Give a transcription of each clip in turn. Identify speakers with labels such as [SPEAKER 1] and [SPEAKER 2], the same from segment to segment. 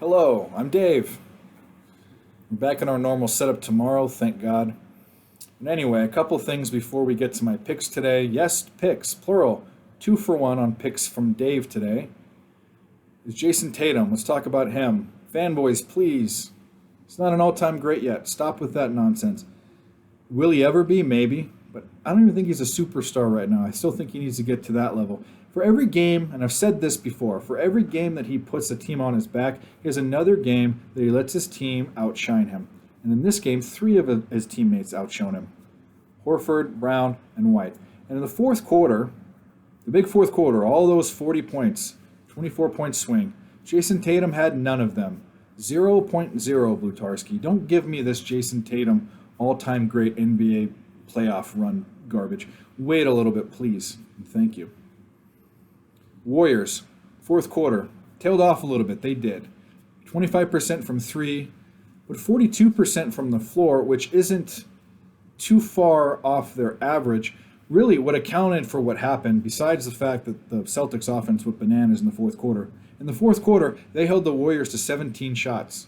[SPEAKER 1] Hello, I'm Dave. We're back in our normal setup tomorrow, thank God. And anyway, a couple things before we get to my picks today. Yes, picks, plural. 2 for 1 on picks from Dave today. Is Jason Tatum. Let's talk about him. Fanboys, please. He's not an all-time great yet. Stop with that nonsense. Will he ever be? Maybe. But I don't even think he's a superstar right now. I still think he needs to get to that level. For every game, and I've said this before, for every game that he puts a team on his back, he has another game that he lets his team outshine him. And in this game, 3 of his teammates outshone him. Horford, Brown, and White. And in the fourth quarter, the big fourth quarter, all those 40 points, 24-point swing, Jason Tatum had none of them. 0.0, Blutarski. Don't give me this Jason Tatum all-time great NBA playoff run garbage. Wait a little bit, please. Thank you. Warriors, fourth quarter, tailed off a little bit. They did. 25% from 3, but 42% from the floor, which isn't too far off their average. Really, what accounted for what happened, besides the fact that the Celtics offense went bananas in the fourth quarter, in the fourth quarter, they held the Warriors to 17 shots.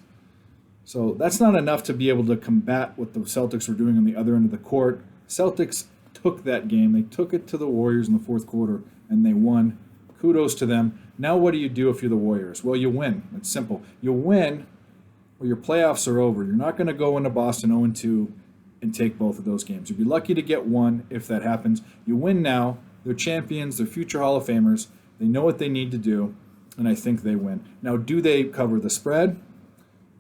[SPEAKER 1] So that's not enough to be able to combat what the Celtics were doing on the other end of the court. Celtics took that game. They took it to the Warriors in the fourth quarter, and they won. Kudos to them. Now what do you do if you're the Warriors? Well, you win. It's simple. You win or your playoffs are over. You're not going to go into Boston 0-2 and take both of those games. You'd be lucky to get one if that happens. You win now. They're champions. They're future Hall of Famers. They know what they need to do, and I think they win. Now, do they cover the spread?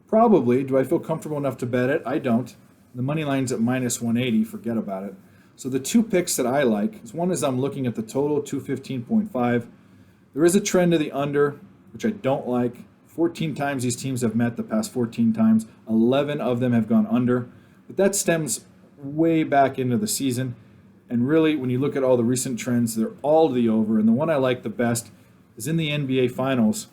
[SPEAKER 1] Probably. Do I feel comfortable enough to bet it? I don't. The money line's at minus 180. Forget about it. So the 2 picks that I like, one is I'm looking at the total, 215.5. There is a trend to the under, which I don't like. 14 times these teams have met the past 14 times. 11 of them have gone under. But that stems way back into the season. And really, when you look at all the recent trends, they're all to the over. And the one I like the best is in the NBA Finals.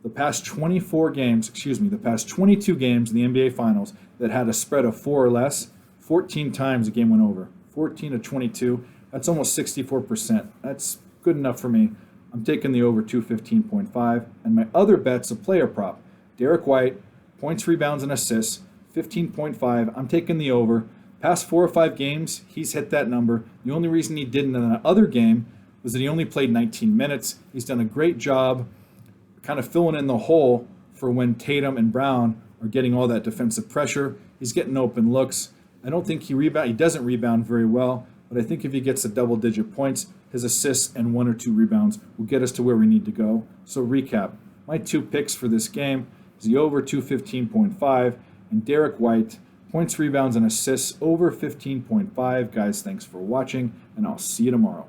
[SPEAKER 1] The past 22 games in the NBA Finals that had a spread of 4 or less, 14 times the game went over. 14 to 22. That's almost 64%. That's good enough for me. I'm taking the over 215.5. And my other bet's a player prop. Derek White, points, rebounds, and assists, 15.5. I'm taking the over. Past 4 or 5 games, he's hit that number. The only reason he didn't in that other game was that he only played 19 minutes. He's done a great job kind of filling in the hole for when Tatum and Brown are getting all that defensive pressure. He's getting open looks. I don't think he doesn't rebound very well, but I think if he gets a double-digit points, his assists and 1 or 2 rebounds will get us to where we need to go. So recap, my 2 picks for this game is the over 215.5 and Derek White, points, rebounds, and assists over 15.5. Guys, thanks for watching, and I'll see you tomorrow.